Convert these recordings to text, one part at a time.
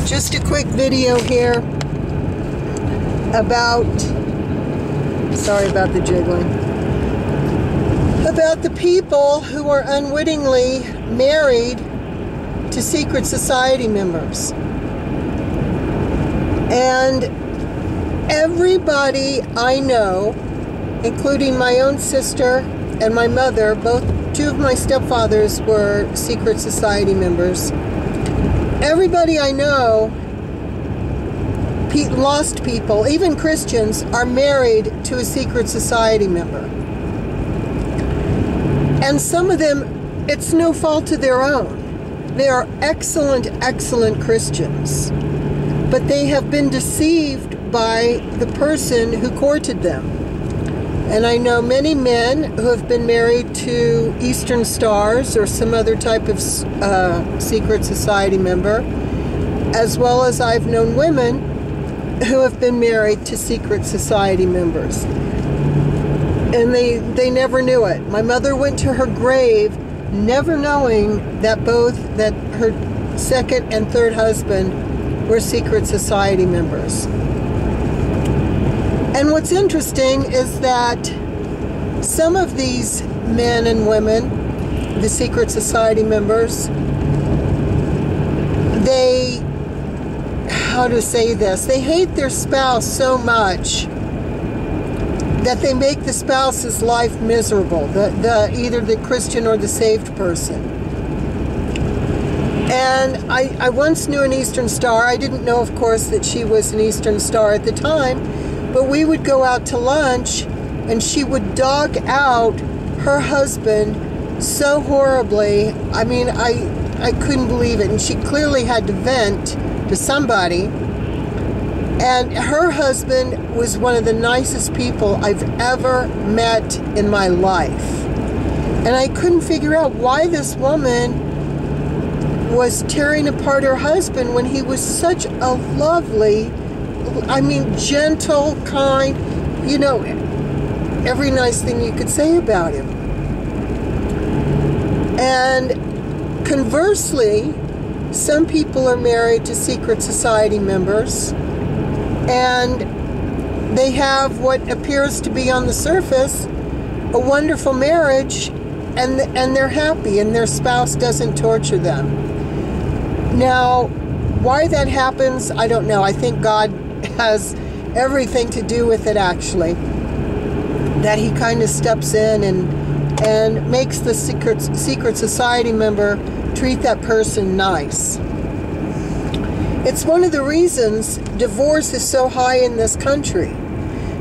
Just a quick video here about, sorry about the jiggling, about the people who are unwittingly married to secret society members. And everybody I know, including my own sister and my mother, two of my stepfathers were secret society members. Everybody I know, lost people, even Christians, are married to a secret society member. And some of them, it's no fault of their own. They are excellent, excellent Christians. But they have been deceived by the person who courted them. And I know many men who have been married to Eastern Stars or some other type of secret society member, as well as I've known women who have been married to secret society members. And they never knew it. My mother went to her grave never knowing that that her second and third husband were secret society members. And what's interesting is that some of these men and women, the secret society members, they, how to say this, they hate their spouse so much that they make the spouse's life miserable, either the Christian or the saved person. And I once knew an Eastern Star. I didn't know, of course, that she was an Eastern Star at the time, but we would go out to lunch and she would dog out her husband so horribly. I mean, I couldn't believe it. And she clearly had to vent to somebody. And her husband was one of the nicest people I've ever met in my life. And I couldn't figure out why this woman was tearing apart her husband when he was such a lovely, I mean, gentle, kind, every nice thing you could say about him. And conversely, some people are married to secret society members, and they have what appears to be on the surface a wonderful marriage, and they're happy, and their spouse doesn't torture them. Now, why that happens, I don't know. I think God has everything to do with it, actually. That he kind of steps in and makes the secret society member treat that person nice. It's one of the reasons divorce is so high in this country.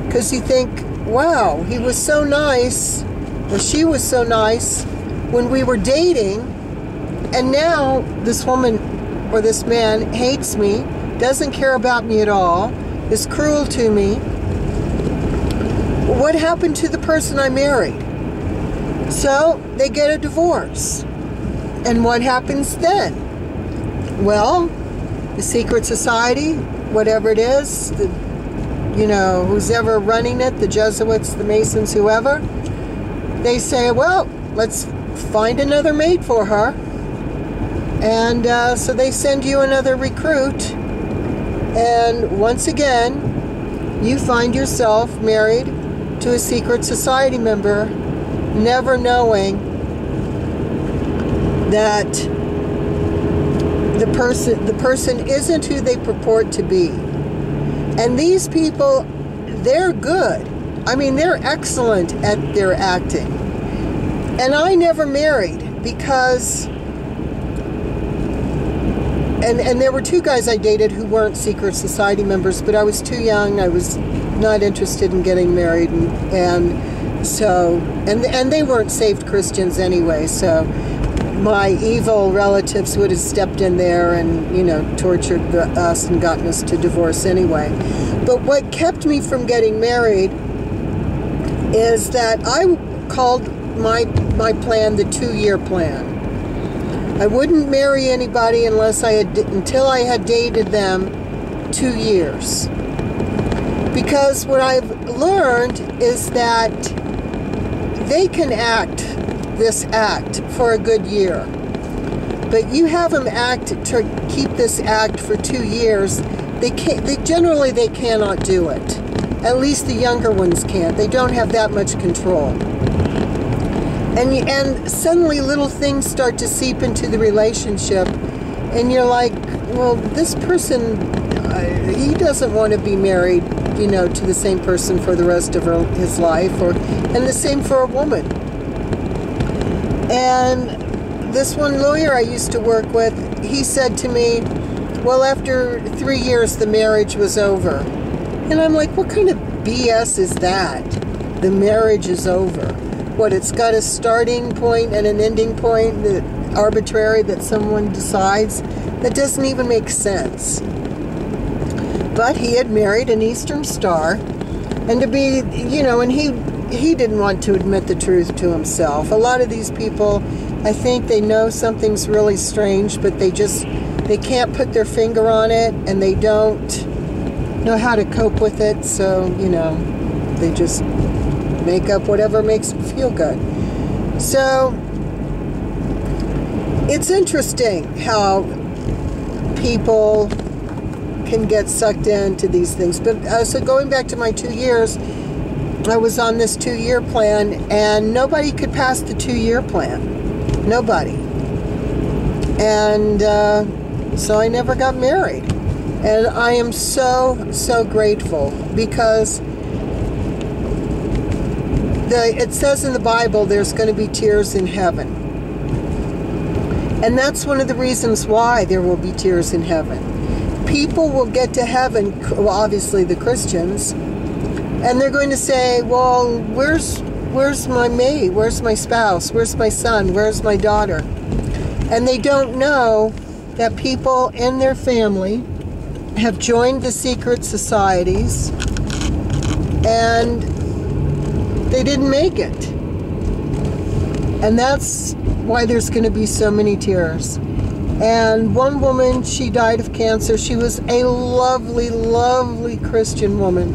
Because you think, wow, he was so nice, or she was so nice when we were dating, and now this woman or this man hates me, doesn't care about me at all, is cruel to me. What happened to the person I married? So they get a divorce. And what happens then? Well, the secret society, whatever it is, who's ever running it, the Jesuits, the Masons, whoever, they say, well, let's find another mate for her. And so they send you another recruit. And once again, you find yourself married to a secret society member, never knowing that the person isn't who they purport to be. And these people, they're good. I mean, they're excellent at their acting. And I never married because... And there were two guys I dated who weren't secret society members, but I was too young. I was not interested in getting married, and they weren't saved Christians anyway. So my evil relatives would have stepped in there and tortured us and gotten us to divorce anyway. But what kept me from getting married is that I called my plan the 2-year plan. I wouldn't marry anybody until I had dated them 2 years. Because what I've learned is that they can act this act for a good year. But you have them act to keep this act for 2 years. They generally cannot do it. At least the younger ones can't. They don't have that much control. And suddenly little things start to seep into the relationship, and you're like, well, this person, he doesn't want to be married, to the same person for the rest of his life, and the same for a woman. And this one lawyer I used to work with, he said to me, well, after 3 years, the marriage was over. And I'm like, what kind of BS is that? The marriage is over. What, it's got a starting point and an ending point, arbitrary, that someone decides? That doesn't even make sense. But he had married an Eastern Star, and to be, and he didn't want to admit the truth to himself. A lot of these people, I think they know something's really strange, but they can't put their finger on it, and they don't know how to cope with it, so, they just make up whatever makes them feel good. So, it's interesting how people can get sucked into these things. But so going back to my 2 years, I was on this 2-year plan, and nobody could pass the 2-year plan. Nobody. And so I never got married. And I am so, so grateful, because it says in the Bible there's going to be tears in heaven. And that's one of the reasons why there will be tears in heaven. People will get to heaven, well, obviously the Christians, and they're going to say, well, where's my mate? Where's my spouse? Where's my son? Where's my daughter? And they don't know that people in their family have joined the secret societies, and they didn't make it. And that's why there's going to be so many tears. And one woman, she died of cancer. She was a lovely, lovely Christian woman.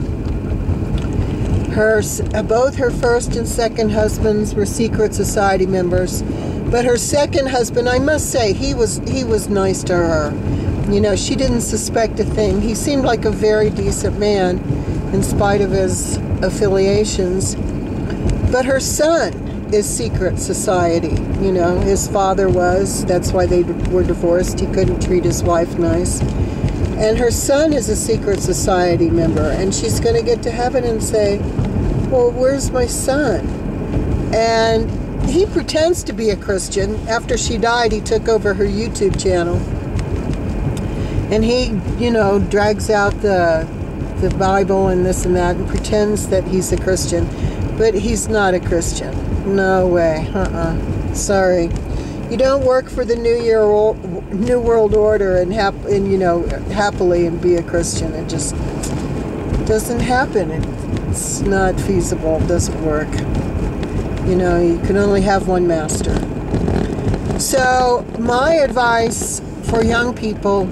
Both her first and second husbands were secret society members. But her second husband, I must say, he was nice to her. She didn't suspect a thing. He seemed like a very decent man, in spite of his affiliations. But her son is secret society. His father was. That's why they were divorced. He couldn't treat his wife nice. And her son is a secret society member. And she's going to get to heaven and say, well, where's my son? And he pretends to be a Christian. After she died, he took over her YouTube channel. And he, drags out the Bible and this and that and pretends that he's a Christian. But he's not a Christian. No way. Sorry. You don't work for the New World Order and happily and be a Christian. It just doesn't happen. It's not feasible. It doesn't work. You can only have one master. So my advice for young people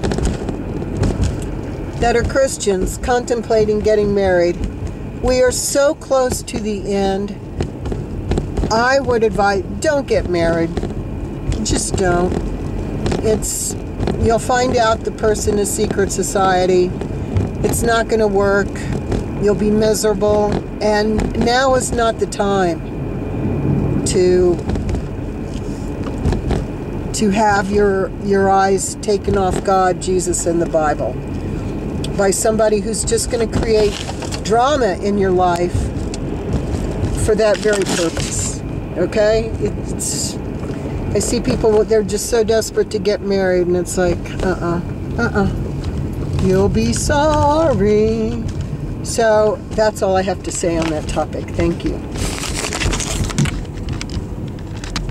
that are Christians contemplating getting married, we are so close to the end. I would advise, don't get married. Just don't. You'll find out the person is secret society. It's not going to work. You'll be miserable. And now is not the time to have your eyes taken off God, Jesus, and the Bible by somebody who's just going to create drama in your life for that very purpose. Okay? I see people, they're just so desperate to get married, and it's like, you'll be sorry. So that's all I have to say on that topic. Thank you.